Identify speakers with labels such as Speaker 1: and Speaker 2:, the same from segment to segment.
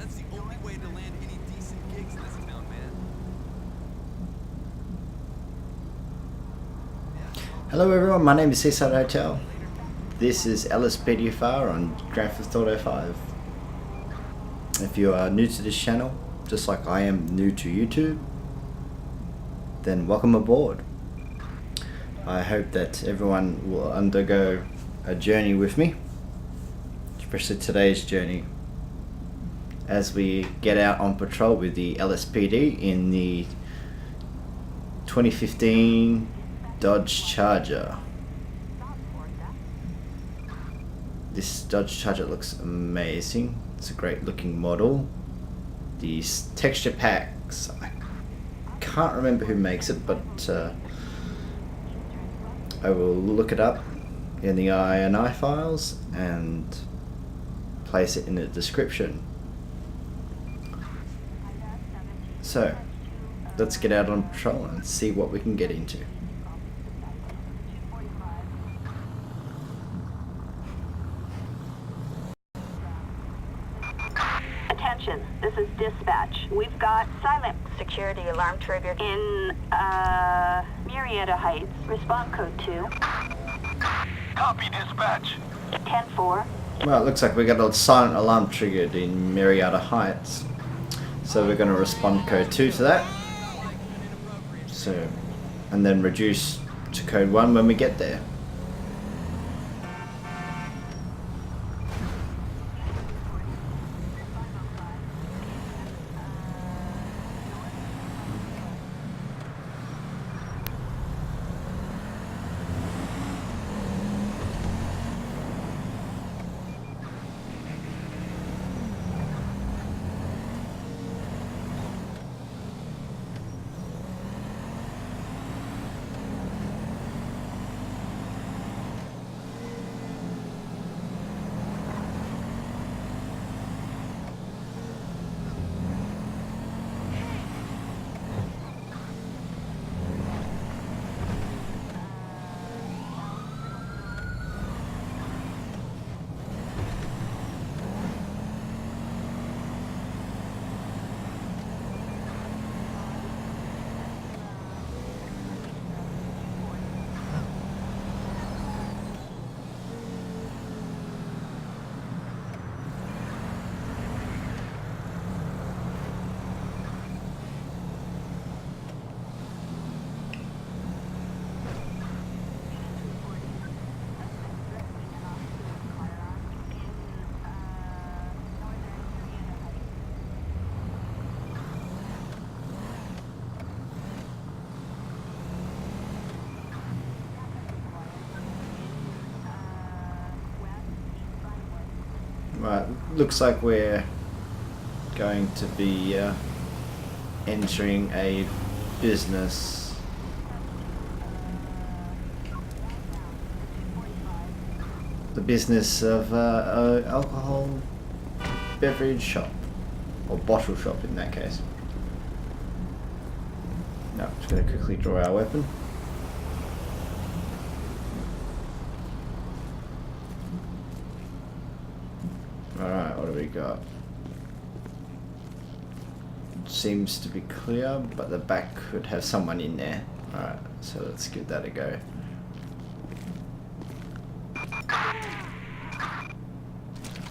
Speaker 1: That's the only way to land any decent gigs in this town, man.
Speaker 2: Hello everyone, my name is Tazered Hotel. This is LSPDfr on Grand Theft Auto 5. If you are new to this channel, just like I am new to YouTube, then welcome aboard. I hope that everyone will undergo a journey with me, especially today's journey, as we get out on patrol with the LSPD in the 2015 Dodge Charger. This Dodge Charger looks amazing. It's a great looking model. These texture packs, I can't remember who makes it, but I will look it up in the INI files and place it in the description. So let's get out on patrol and see what we can get into.
Speaker 3: Attention, this is dispatch. We've got silent security alarm triggered in Murrieta Heights. Respond code 2.
Speaker 1: Copy, dispatch.
Speaker 3: 10-4.
Speaker 2: Well, it looks like we got a silent alarm triggered in Murrieta Heights, so we're going to respond code 2 to that. So, and then reduce to code 1 when we get there. Right, looks like we're going to be entering a business. The business of a alcohol beverage shop, or bottle shop in that case. No, just going to quickly draw our weapon. Alright, what do we got? Seems to be clear, but the back could have someone in there. Alright, so let's give that a go.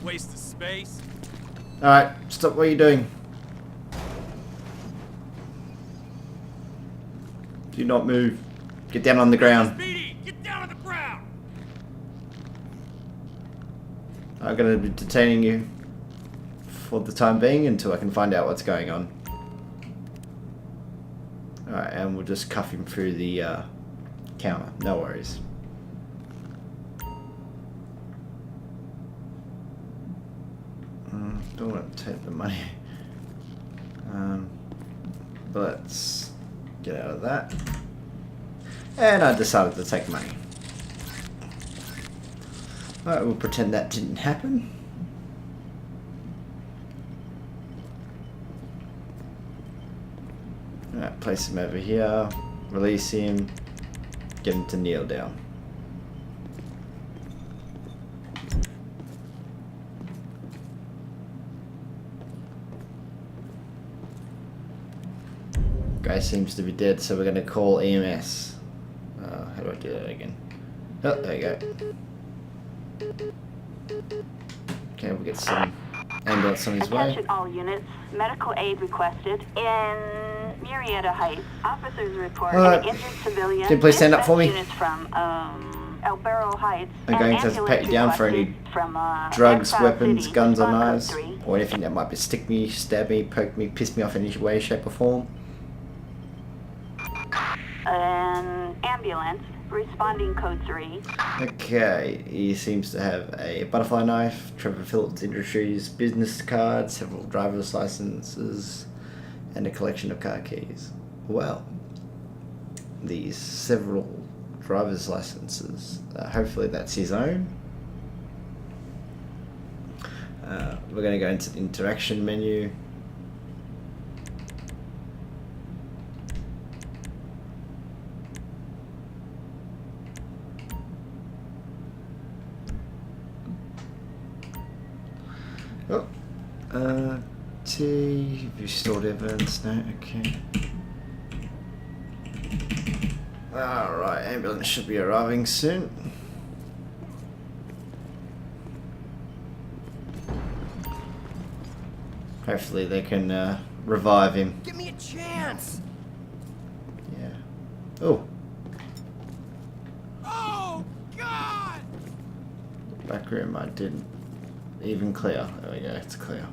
Speaker 1: Waste of space.
Speaker 2: Alright, stop what you're doing. Do not move. Get down on the ground.
Speaker 1: Speedy, get down on the ground.
Speaker 2: I'm going to be detaining you for the time being until I can find out what's going on. Alright, and we'll just cuff him through the counter. No worries. Don't want to take the money. But let's get out of that. And I decided to take money. Alright, we'll pretend that didn't happen. Alright, place him over here, release him, get him to kneel down. guy seems to be dead, so we're going to call EMS. How do I do that again? Oh, there you go. Okay, we'll get some ambulance on his way.
Speaker 3: Attention all units. Medical aid requested in Murrieta Heights. Officers report an injured civilian.
Speaker 2: Can you please stand up for me?
Speaker 3: Units from El Barro Heights.
Speaker 2: I'm going to have to pat you down for any
Speaker 3: from,
Speaker 2: drugs,
Speaker 3: Exile
Speaker 2: weapons,
Speaker 3: City,
Speaker 2: guns or
Speaker 3: Response
Speaker 2: knives,
Speaker 3: Code 3.
Speaker 2: or anything that might be stick me, stab me, poke me, piss me off in any way, shape or form.
Speaker 3: An ambulance responding code 3.
Speaker 2: Okay, he seems to have a butterfly knife, Trevor Phillips Industries business card, several driver's licenses, and a collection of car keys. Well, these several driver's licenses, hopefully that's his own. We're going to go into the interaction menu. T, have you stored evidence? No, okay. Alright, ambulance should be arriving soon. Hopefully they can revive him.
Speaker 1: Give me a chance!
Speaker 2: Yeah. Oh,
Speaker 1: Oh, God!
Speaker 2: back room I didn't even clear. There we go, it's clear.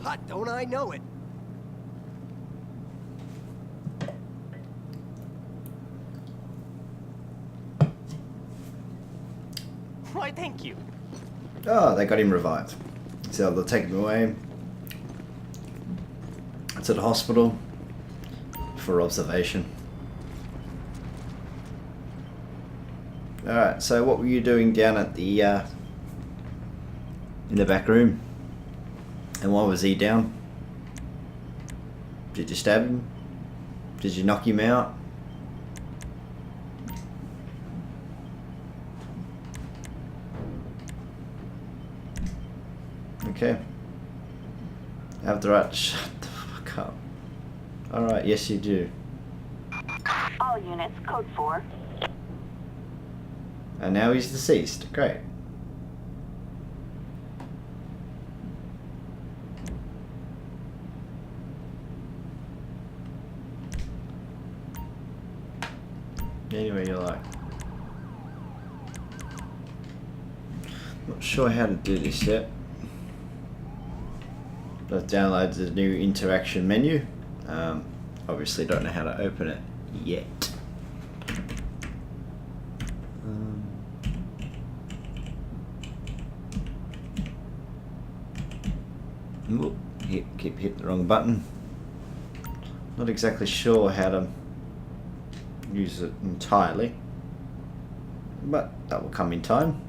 Speaker 1: Hot, don't I know it? Why, thank you.
Speaker 2: Oh, they got him revived. So they'll take him away to the hospital for observation. Alright, so what were you doing down at the in the back room? And why was he down? Did you stab him? Did you knock him out? Okay. I have the right to shut the fuck up. Alright, yes you do.
Speaker 3: All units, code 4.
Speaker 2: And now he's deceased. Great. Anyway, you like. Not sure how to do this yet. I've downloaded the new interaction menu. Obviously don't know how to open it yet. Keep hitting the wrong button. Not exactly sure how to use it entirely, but that will come in time.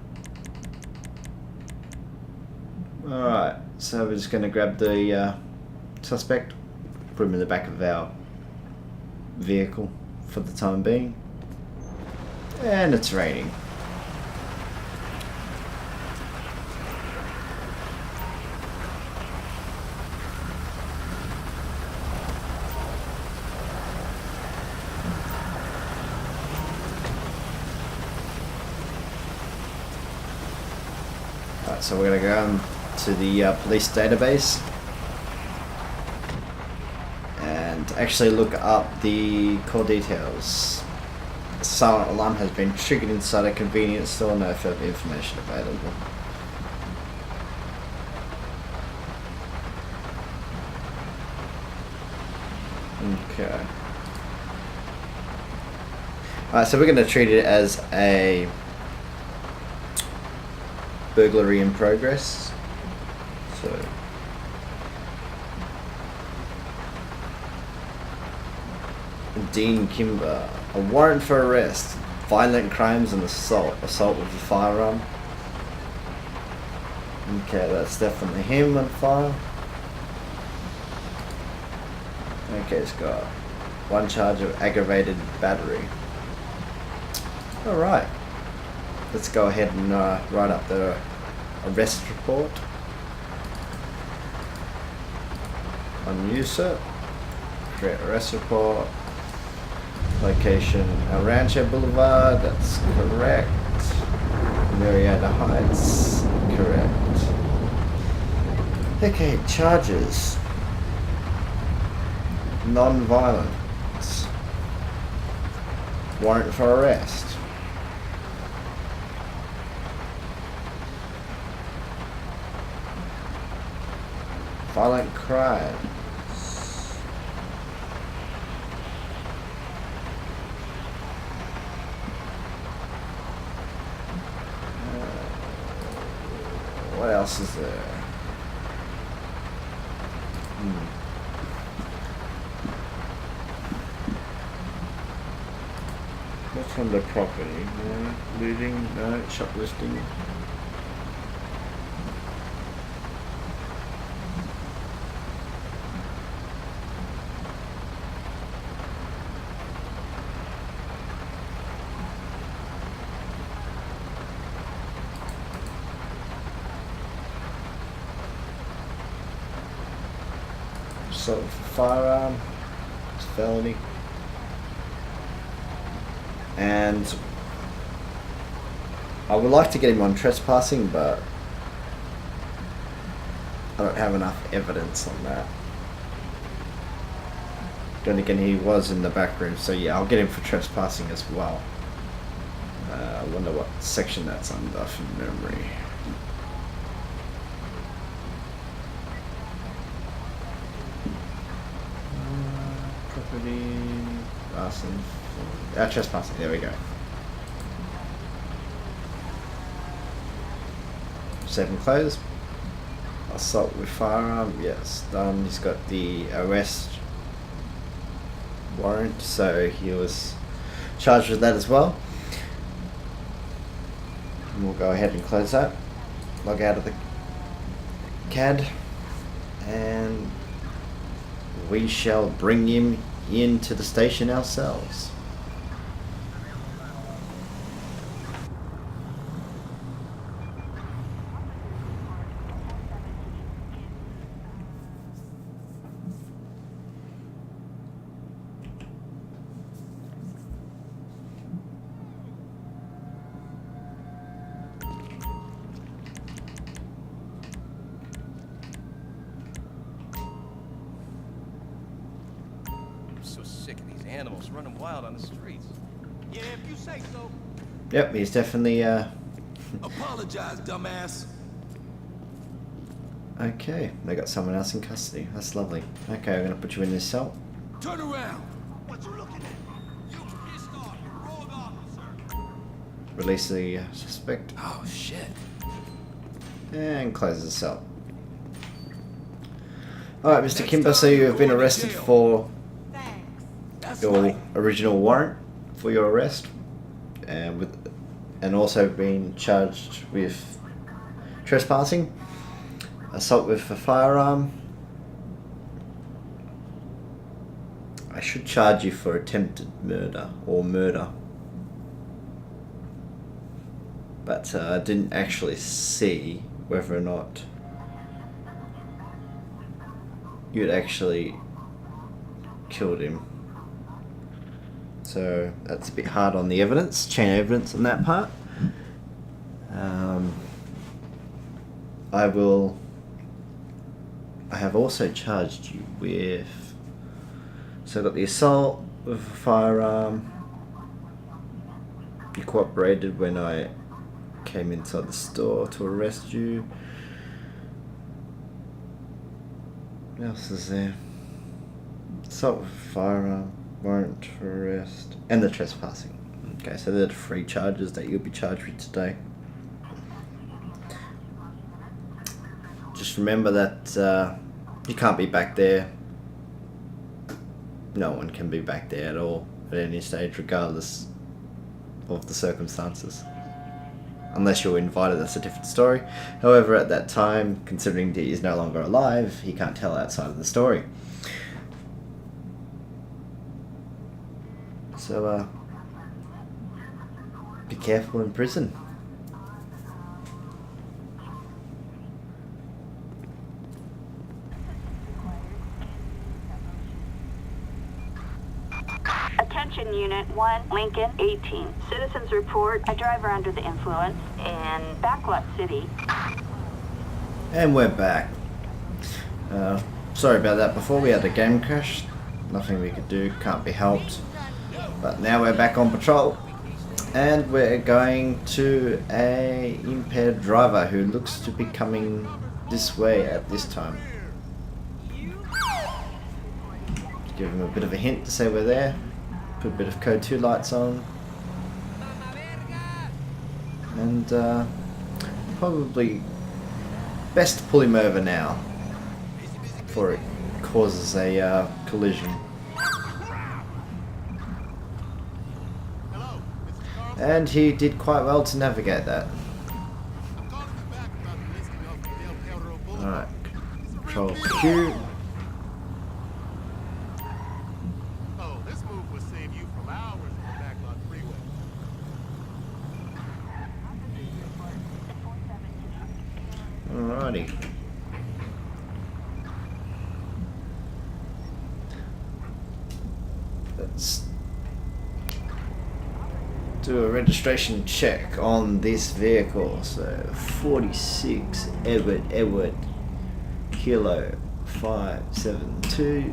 Speaker 2: Alright, so we're just going to grab the suspect, put him in the back of our vehicle for the time being. And it's raining. Alright, so we're going to go to the police database and actually look up the call details. A silent alarm has been triggered inside a convenience store. No further information available. Okay. Alright, so we're going to treat it as a burglary in progress. So Dean Kimber, a warrant for arrest, violent crimes and assault with a firearm. Okay, that's definitely him on file. Okay, it's got 1 charge of aggravated battery. Alright. Let's go ahead and write up the arrest report. On you, sir. Create arrest report. Location Rancho Boulevard, that's correct. Marietta Heights, correct. Okay, charges. Non-violence. Warrant for arrest. Violent crime. What else is there? What's on the property? No. Looting? No. Shoplifting? Assault with a firearm, it's a felony, and I would like to get him on trespassing, but I don't have enough evidence on that. Then again, he was in the back room, so yeah, I'll get him for trespassing as well. I wonder what section that's under from memory. Arson. Trespassing, there we go. Save and close. Assault with firearm, yes, done. He's got the arrest warrant, so he was charged with that as well. And we'll go ahead and close that. Log out of the CAD, and we shall bring him into the station ourselves.
Speaker 1: Animals running wild on the streets. Yeah, if you say so.
Speaker 2: Yep, he's definitely
Speaker 1: Apologize, dumbass.
Speaker 2: Okay, they got someone else in custody. That's lovely. Okay, I'm gonna put you in this cell.
Speaker 1: Turn around. What you looking at? You pissed off, you rogue officer.
Speaker 2: Release the suspect.
Speaker 1: Oh shit.
Speaker 2: And close the cell. Alright, Mr. Kimber, so you have been arrested for your original warrant for your arrest, and also been charged with trespassing, assault with a firearm. I should charge you for attempted murder or murder, but I didn't actually see whether or not you'd actually killed him. So that's a bit hard on the evidence, chain of evidence on that part. I have also charged you with, so I got the assault with a firearm. You cooperated when I came inside the store to arrest you. What else is there? Assault with a firearm. Warrant for arrest, and the trespassing. Okay, so they're the 3 charges that you'll be charged with today. Just remember that you can't be back there. No one can be back there at all at any stage, regardless of the circumstances. Unless you're invited, that's a different story. However, at that time, considering he is no longer alive, he can't tell outside of the story. So be careful in prison.
Speaker 3: Attention Unit 1, Lincoln 18. Citizens report a driver under the influence in Backlot City.
Speaker 2: And we're back. Sorry about that. Before we had a game crash. Nothing we could do. Can't be helped. But now we're back on patrol. And we're going to a impaired driver who looks to be coming this way at this time. Give him a bit of a hint to say we're there. Put a bit of code 2 lights on. And probably best to pull him over now before it causes a collision. And he did quite well to navigate that. Alright, control Q.
Speaker 1: Oh, this move will save you from hours on the backlot freeway.
Speaker 2: Alrighty. Let's do a registration check on this vehicle. So 46 Edward Kilo 572.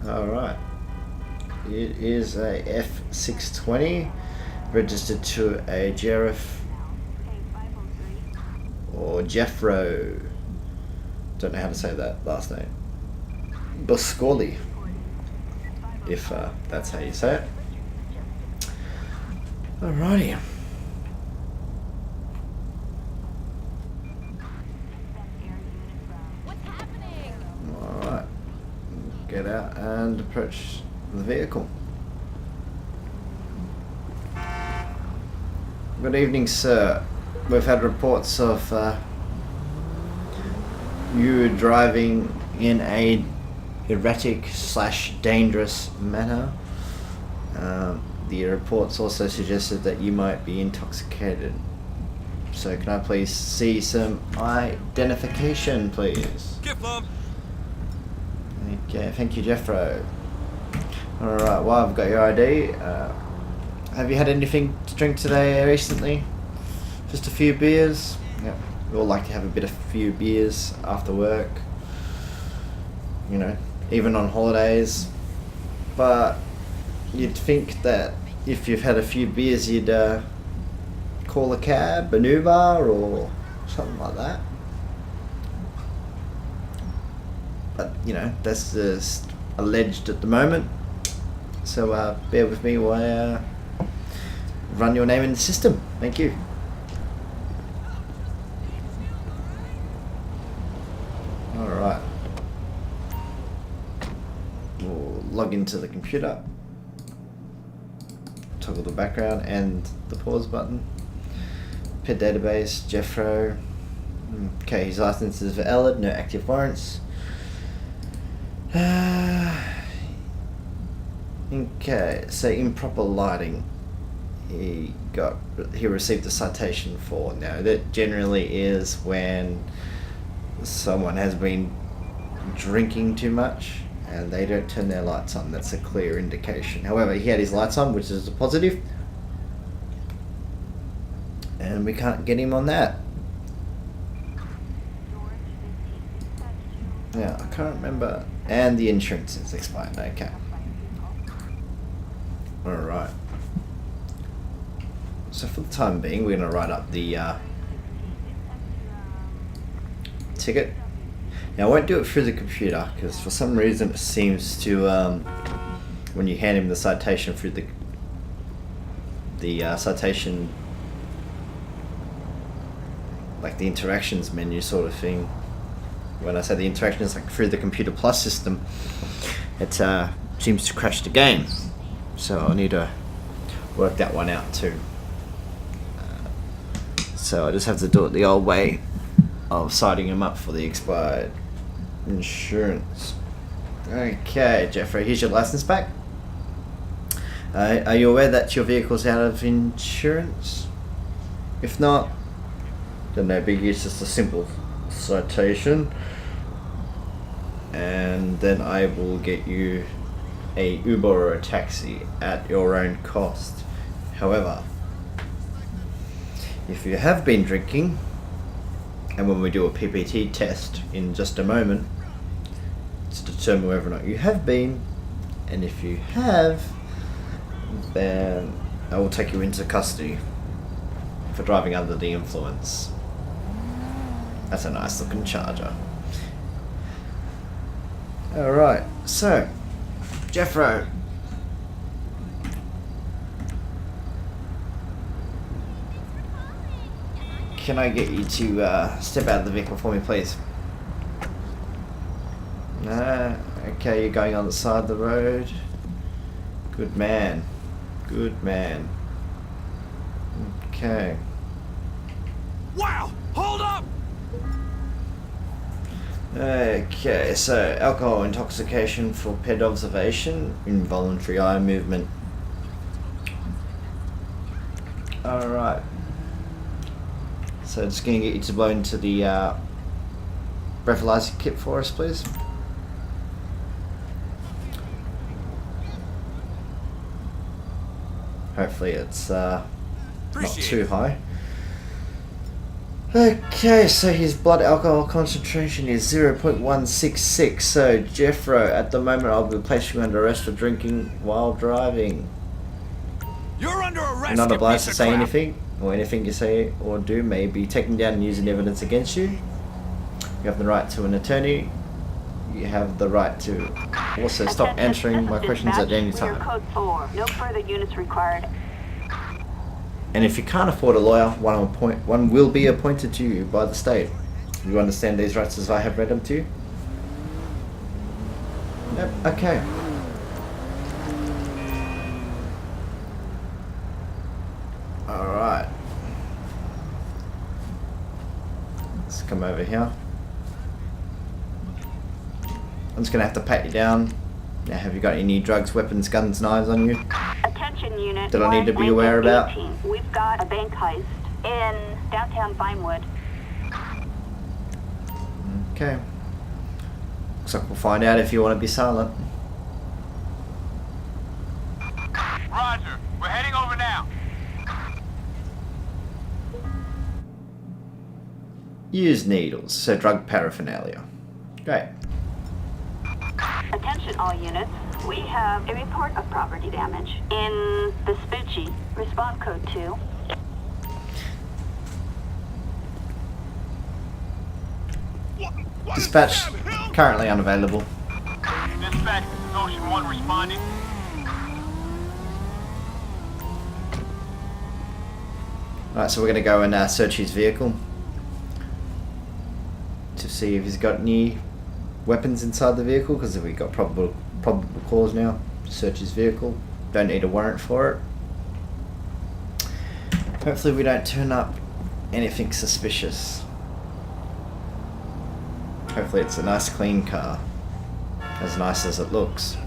Speaker 2: Alright. It is a F620 registered to a Sheriff or Jeffro. Don't know how to say that last name. Boscoli, if that's how you say it. Alrighty. Alright. Get out and approach the vehicle. Good evening, sir. We've had reports of you driving in a erratic / dangerous manner. The reports also suggested that you might be intoxicated. So can I please see some identification, please? Okay, thank you, Jeffro. Alright, well, I've got your ID. Have you had anything to drink today recently? Just a few beers? Yep. We all like to have a few beers after work. You know, even on holidays. But you'd think that if you've had a few beers, you'd call a cab, an Uber, or something like that. But, you know, that's just alleged at the moment. So bear with me while I run your name in the system. Thank you. Alright. We'll log into the computer. Toggle the background and the pause button. PID database, Jeffro. Okay, his license is valid, no active warrants. Okay, so improper lighting. He received a citation for. Now that generally is when someone has been drinking too much and they don't turn their lights on. That's a clear indication. However, he had his lights on, which is a positive, and we can't get him on that. Yeah, I can't remember. And the insurance is expired. Okay. Alright. So for the time being, we're going to write up the ticket. Now I won't do it through the computer because for some reason it seems to, when you hand him the citation through the citation, like the interactions menu sort of thing. When I say the interactions, like through the Computer Plus system, it seems to crash the game. So I need to work that one out too. So I just have to do it the old way of citing him up for the expired insurance. Okay, Jeffrey, here's your license back. Are you aware that your vehicle's out of insurance? If not, then no biggie, it's just a simple citation. And then I will get you a Uber or a taxi at your own cost. However, if you have been drinking, and when we do a PPT test in just a moment to determine whether or not you have been, and if you have, then I will take you into custody for driving under the influence. That's a nice looking Charger. Alright, so Jeffro, can I get you to step out of the vehicle for me, please? Okay, you're going on the side of the road. Good man. Good man. Okay.
Speaker 1: Wow! Hold up!
Speaker 2: Okay, so alcohol intoxication for paired observation, involuntary eye movement. Alright. So just going to get you to blow into the breathalyzer kit for us, please. Hopefully it's not too high. Okay, so his blood alcohol concentration is 0.166. So Jeffro, at the moment I'll be placing you under arrest for drinking while driving.
Speaker 1: You're under arrest.
Speaker 2: You're not
Speaker 1: you
Speaker 2: obliged
Speaker 1: piece
Speaker 2: to
Speaker 1: of
Speaker 2: say
Speaker 1: crap.
Speaker 2: anything, or anything you say or do may be taken down and used in evidence against you. You have the right to an attorney. You have the right to also stop
Speaker 3: Attention,
Speaker 2: answering
Speaker 3: this
Speaker 2: my
Speaker 3: is
Speaker 2: questions at
Speaker 3: dispatch.
Speaker 2: any
Speaker 3: We are
Speaker 2: time.
Speaker 3: code 4. No further units required.
Speaker 2: And if you can't afford a lawyer, one will be appointed to you by the state. You understand these rights as I have read them to you? Yep, okay. Alright. Let's come over here. I'm just going to have to pat you down. Now, have you got any drugs, weapons, guns, knives on you?
Speaker 3: Attention unit.
Speaker 2: That I need to be aware about?
Speaker 3: 18. We've got a bank heist in downtown Vinewood.
Speaker 2: Okay. Looks like we'll find out if you want to be silent.
Speaker 1: Roger. We're heading over now.
Speaker 2: Use needles, so drug paraphernalia. Great.
Speaker 3: Attention all units. We have a report of property damage in Vespucci. Respond code 2.
Speaker 2: Dispatch currently unavailable.
Speaker 1: Dispatch, this is Ocean 1 responding.
Speaker 2: Alright, so we're going to go and search his vehicle to see if he's got any weapons inside the vehicle, because if we've got probable cause now to search his vehicle. Don't need a warrant for it. Hopefully we don't turn up anything suspicious. Hopefully it's a nice clean car, as nice as it looks.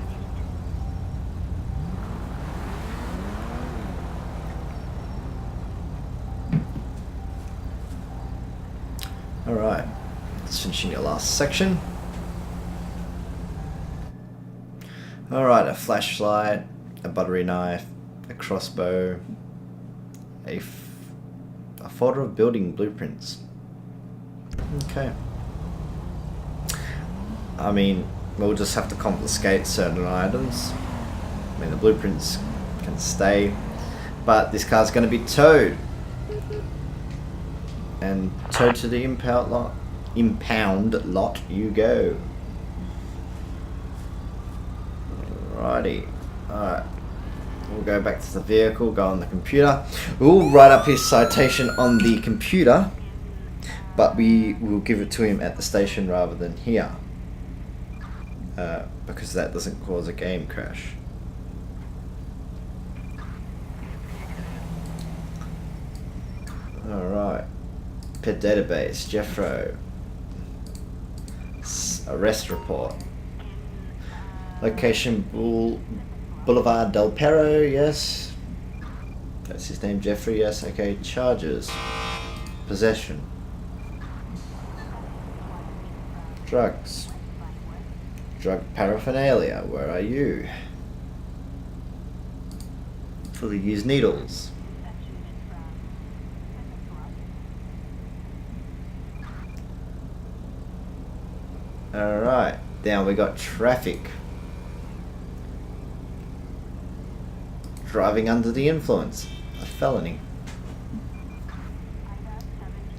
Speaker 2: Alright, let's finish in your last section. Alright, a flashlight, a buttery knife, a crossbow, a folder of building blueprints. Okay. I mean, we'll just have to confiscate certain items. I mean, the blueprints can stay, but this car's going to be towed. And towed to the impound lot you go. Alrighty. Alright. We'll go back to the vehicle, go on the computer. We'll write up his citation on the computer, but we will give it to him at the station rather than here. Because that doesn't cause a game crash. Alright. Pet database, Jeffro. Arrest report. Location Boulevard Del Perro, yes. That's his name, Jeffrey, yes. Okay, charges. Possession. Drugs. Drug paraphernalia, where are you? Fully used needles. Alright, down we got traffic. Driving under the influence, a felony.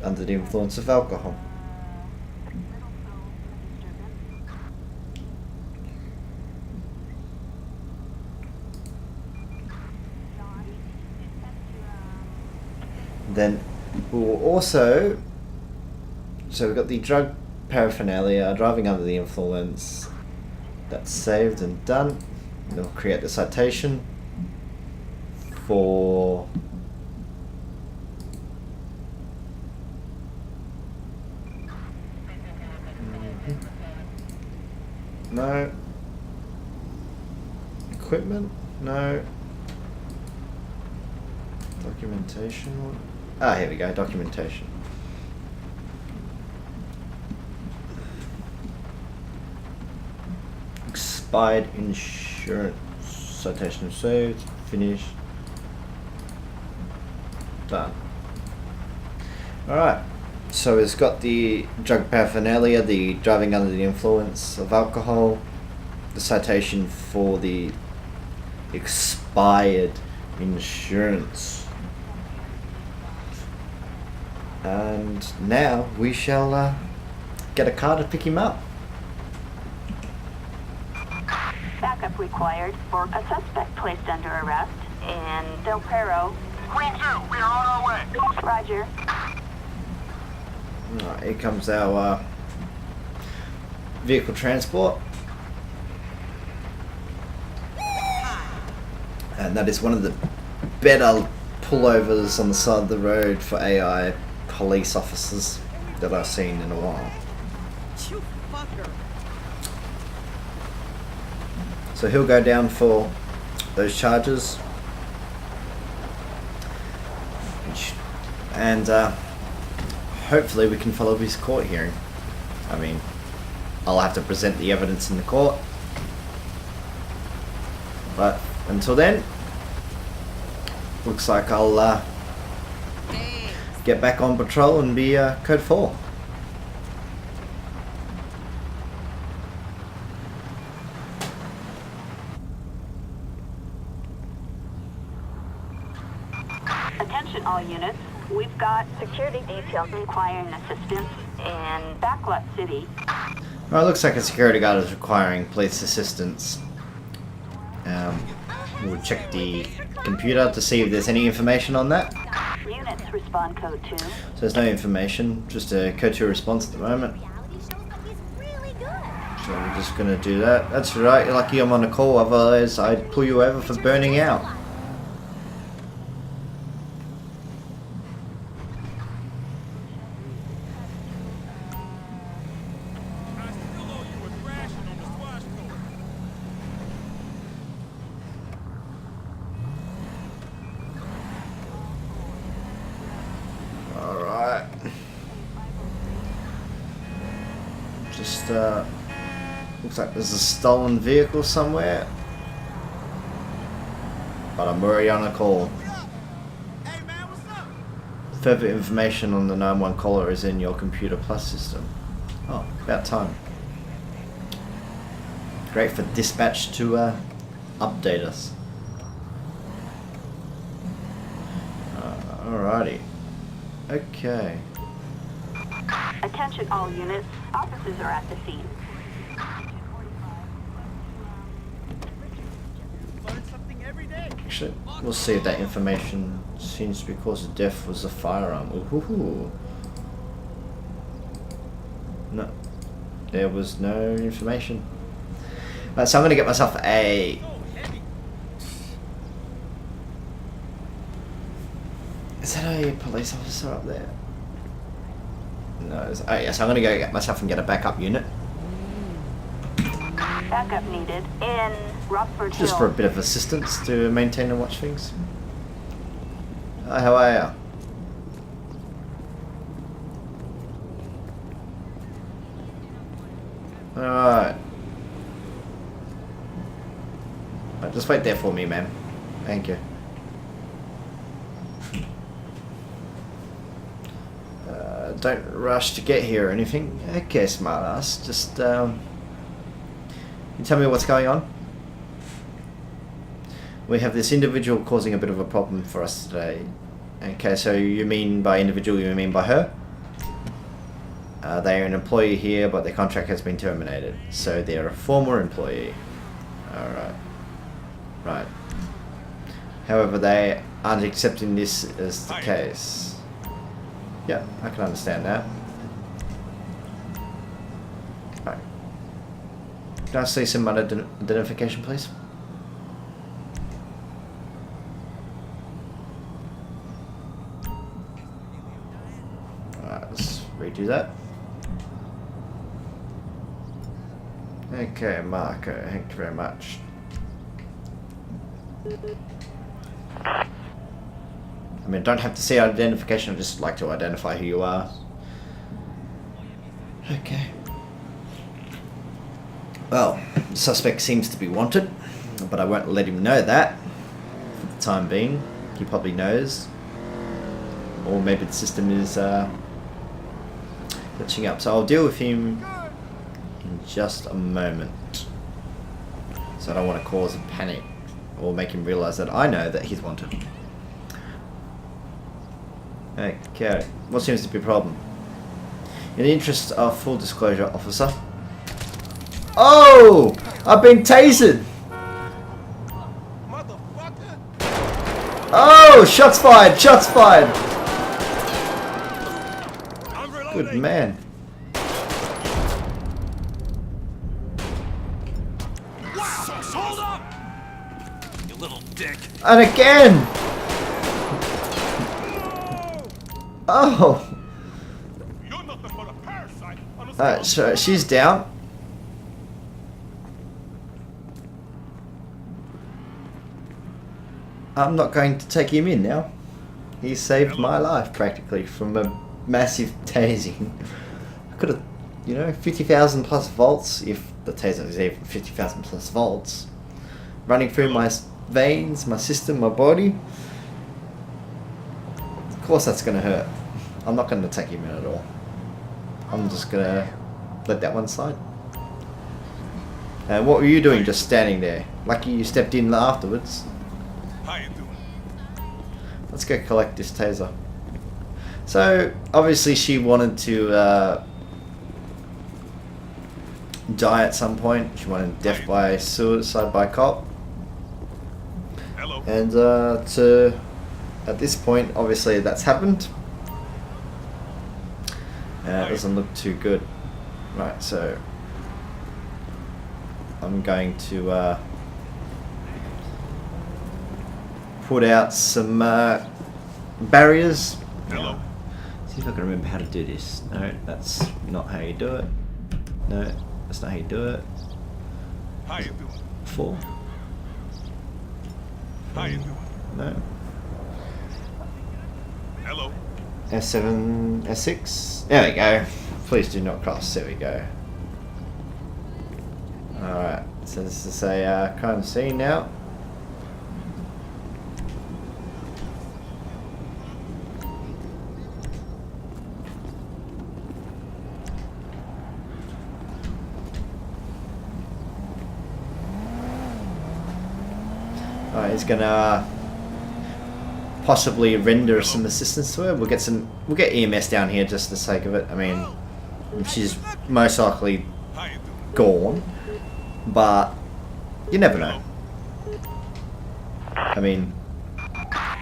Speaker 2: Under the influence of alcohol. Then we'll also, so we've got the drug paraphernalia, driving under the influence. That's saved and done. And we'll create the citation for no equipment, no documentation. Ah, here we go, documentation. Expired insurance. Citation saved. Finished. Done. Alright. So it's got the drug paraphernalia, the driving under the influence of alcohol, the citation for the expired insurance. And now we shall get a car to pick him up.
Speaker 3: Backup required for a suspect placed under arrest in Del Perro.
Speaker 1: Green 2, we are on our way.
Speaker 3: Roger.
Speaker 2: Alright, here comes our vehicle transport. And that is one of the better pullovers on the side of the road for AI police officers that I've seen in a while.
Speaker 4: You fucker.
Speaker 2: So he'll go down for those charges. And hopefully we can follow his court hearing. I mean, I'll have to present the evidence in the court. But until then, looks like I'll get back on patrol and be Code 4.
Speaker 3: Attention all units. We've got security details requiring assistance in Backlot City.
Speaker 2: Well, it looks like a security guard is requiring police assistance. We'll check the computer to see if there's any information on that.
Speaker 3: Units respond code 2.
Speaker 2: So there's no information, just a code 2 response at the moment. So we're just gonna do that. That's right, you're lucky I'm on a call, otherwise I'd pull you over for burning out.
Speaker 1: I still owe you a thrashing on the squash court.
Speaker 2: Alright. Just, looks like there's a stolen vehicle somewhere. But I'm already on a call.
Speaker 1: Hey man, what's up?
Speaker 2: Further information on the 911 caller is in your Computer Plus system. Oh, about time. Great for dispatch to update us. Alrighty. Okay.
Speaker 3: Attention all units. Officers are at the scene.
Speaker 1: Learn something every day.
Speaker 2: Actually, we'll see if that information seems to be cause of death was a firearm. Ooh. No. There was no information. Right, so I'm gonna get myself a... Is that a police officer up there? No. Oh yes, I'm gonna go get myself and get a backup unit.
Speaker 3: Backup needed in Rockford
Speaker 2: Just
Speaker 3: Hill.
Speaker 2: for a bit of assistance to maintain and watch things. Hi, how are ya? Alright. Just wait there for me, ma'am. Thank you. Don't rush to get here or anything. Okay, smartass. Just, you tell me what's going on? We have this individual causing a bit of a problem for us today. Okay, so you mean by individual, you mean by her? They are an employee here, but their contract has been terminated. So they're a former employee. Alright. Right. However, they aren't accepting this as the case. Yeah, I can understand that. Right. Can I see some identification, please? Alright, let's redo that. Okay, Marco, thank you very much. I mean, don't have to see identification, I just like to identify who you are. Okay. Well, the suspect seems to be wanted, but I won't let him know that for the time being. He probably knows. Or maybe the system is glitching up. So I'll deal with him in just a moment. So I don't want to cause a panic or make him realize that I know that he's wanted. Okay, what seems to be a problem? In the interest of full disclosure, officer. Oh! I've been tasered!
Speaker 1: Motherfucker!
Speaker 2: Oh! Shots fired! Shots fired!
Speaker 1: I'm reloading.
Speaker 2: Good man.
Speaker 1: Wow! Hold up! You little dick.
Speaker 2: And again! Oh!
Speaker 1: You're nothing but a parasite.
Speaker 2: Alright, so she's down. I'm not going to take him in now. He saved my life practically from a massive tasing. I could have, you know, 50,000 plus volts, if the taser is even 50,000 plus volts, running through my veins, my system, my body. Of course that's going to hurt. I'm not going to take him in at all. I'm just going to let that one slide. And what were you doing just standing there? Lucky you stepped in afterwards.
Speaker 1: How you doing?
Speaker 2: Let's go collect this taser. So, obviously she wanted to die at some point. She wanted death by suicide by cop.
Speaker 1: Hello.
Speaker 2: And at this point, obviously that's happened. It doesn't look too good. Right, so I'm going to put out some barriers.
Speaker 1: Hello.
Speaker 2: See if I can remember how to do this. No, that's not how you do it. No, that's not how you do it.
Speaker 1: How you doing?
Speaker 2: 4.
Speaker 1: How you doing?
Speaker 2: No.
Speaker 1: Hello.
Speaker 2: S7, S6. There we go. Please do not cross. There we go. Alright, so this is a crime scene now. Alright, he's gonna possibly render some assistance to her. We'll get EMS down here just for the sake of it. I mean, she's most likely
Speaker 1: How you doing?
Speaker 2: gone, but you never know. I mean,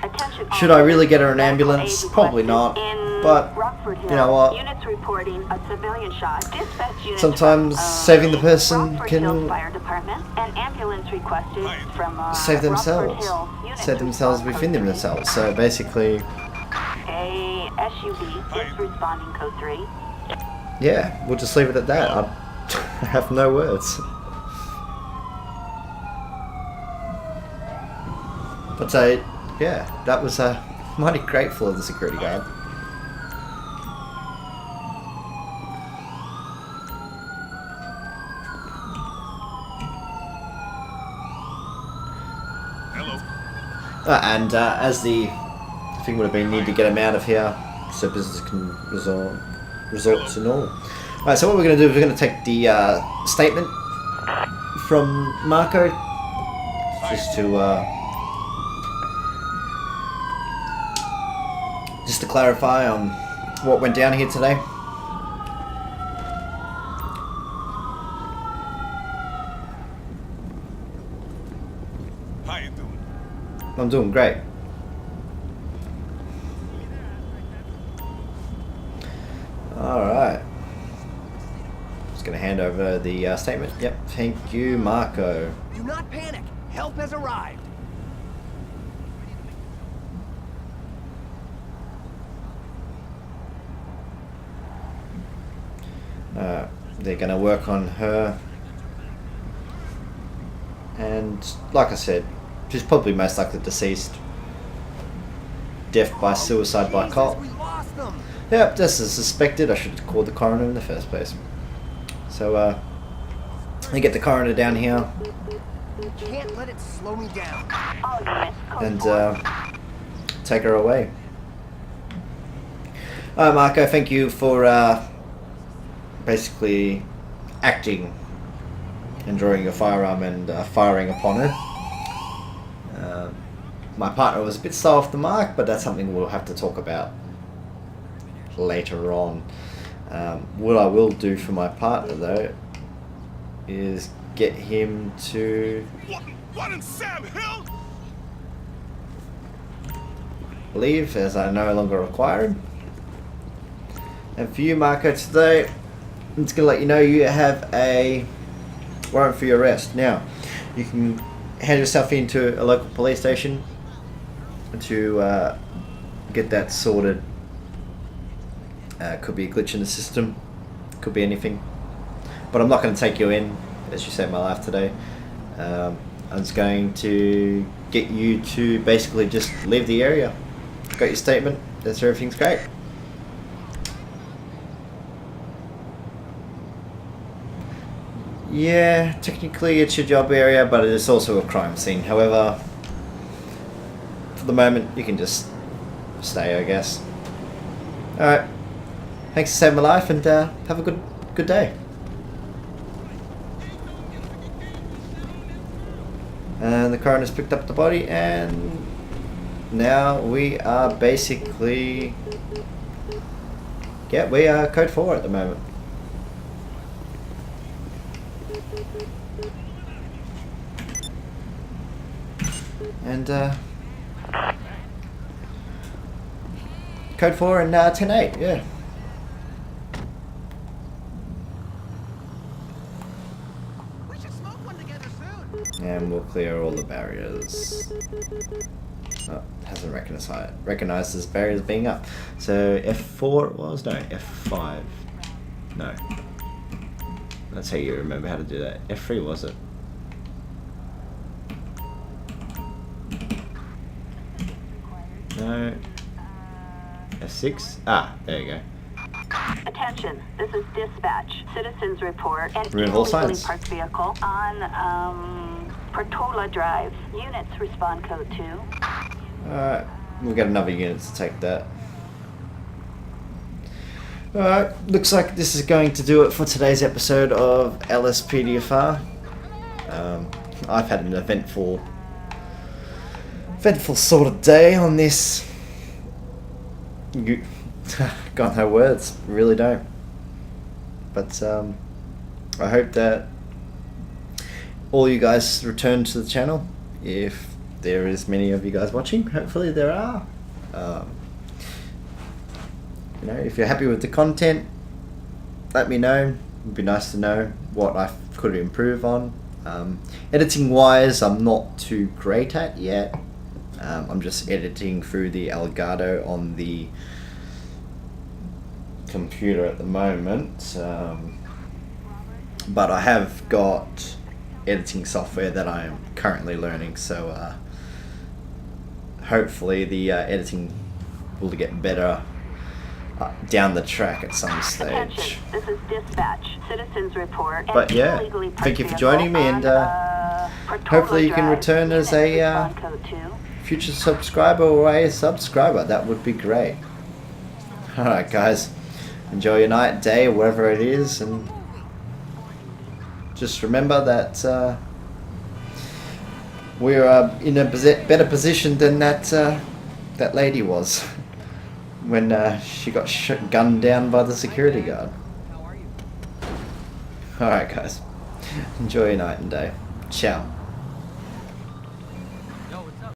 Speaker 3: Attention
Speaker 2: should I really get her an
Speaker 3: medical
Speaker 2: ambulance?
Speaker 3: aid
Speaker 2: Probably
Speaker 3: requested
Speaker 2: not,
Speaker 3: in
Speaker 2: but
Speaker 3: Rockford Hill.
Speaker 2: you know what?
Speaker 3: Units reporting a civilian shot. Dispatch units
Speaker 2: Sometimes
Speaker 3: from,
Speaker 2: saving the person
Speaker 3: Rockford
Speaker 2: can
Speaker 3: Hill Fire Department. An ambulance requested from
Speaker 2: save
Speaker 3: Rockford
Speaker 2: themselves.
Speaker 3: Hill. Units
Speaker 2: Save themselves
Speaker 3: respond
Speaker 2: within
Speaker 3: code 3.
Speaker 2: themselves. So basically,
Speaker 3: A SUV is responding code 3.
Speaker 2: yeah, we'll just leave it at that. I have no words. But yeah, that was mighty grateful of the security guard.
Speaker 1: Hello.
Speaker 2: And as the thing would have been, need to get him out of here so business can resort to normal. Alright, so what we're going to do is we're going to take the statement from Marco just to clarify on what went down here today.
Speaker 1: How you doing?
Speaker 2: I'm doing great. Alright. Just going to hand over the statement. Yep, thank you, Marco.
Speaker 5: Do not panic. Help has arrived.
Speaker 2: They're going to work on her. And like I said, she's probably most likely deceased. Death by suicide by cop.
Speaker 5: We lost them.
Speaker 2: Yep, just as suspected. I should have called the coroner in the first place. So, they get the coroner down here.
Speaker 5: Can't let it slow me down.
Speaker 3: All units, code
Speaker 2: And
Speaker 3: 4.
Speaker 2: take her away. Marco, thank you for basically acting and drawing your firearm and firing upon her. My partner was a bit slow off the mark, but that's something we'll have to talk about later on. What I will do for my partner, though, is get him to
Speaker 1: What in Sam Hill?
Speaker 2: leave, as I no longer require him. And for you, Marco, today, I'm just going to let you know you have a warrant for your arrest. Now, you can hand yourself into a local police station to get that sorted. Could be a glitch in the system, could be anything. But I'm not going to take you in, as you saved my life today. I'm just going to get you to basically just leave the area. Got your statement, that's everything's great. Yeah, technically it's your job area, but it is also a crime scene. However, for the moment, you can just stay, I guess. Alright, thanks for saving my life, and have a good day. And the coroner's picked up the body, and now we are basically... yeah, we are code 4 at the moment. And code 4 and 10-8, yeah.
Speaker 5: We should smoke one together soon.
Speaker 2: And we'll clear all the barriers. Oh, hasn't recognized this barriers being up. So F4 it was? No, F5. No. That's how you remember how to do that. F3 was it? No. F6? Ah, there you go.
Speaker 3: Attention, this is dispatch. Citizens report an
Speaker 2: Remove all
Speaker 3: illegally
Speaker 2: signs.
Speaker 3: parked vehicle on Portola Drive. Units respond code 2.
Speaker 2: Alright, we'll get another unit to take that. Alright, looks like this is going to do it for today's episode of LSPDFR. I've had an eventful sort of day on this. Got no words, really don't. But I hope that all you guys return to the channel, if there is many of you guys watching. Hopefully there are. You know, if you're happy with the content, let me know. It'd be nice to know what I could improve on. Editing wise, I'm not too great at yet. I'm just editing through the Elgato on the computer at the moment. But I have got editing software that I am currently learning, so hopefully the editing will get better down the track at some stage.
Speaker 3: Attention, this is dispatch. Citizens report.
Speaker 2: But yeah,
Speaker 3: illegally
Speaker 2: thank you for
Speaker 3: parked
Speaker 2: joining me, and
Speaker 3: vehicle
Speaker 2: hopefully you can
Speaker 3: Drive.
Speaker 2: return as
Speaker 3: Unit
Speaker 2: a
Speaker 3: respond code 2.
Speaker 2: future subscriber or a subscriber. That would be great. Alright guys, enjoy your night, day, wherever it is, and just remember that we're in a better position than that lady was when she got gunned down by the security guard. Alright guys, enjoy your night and day. Ciao.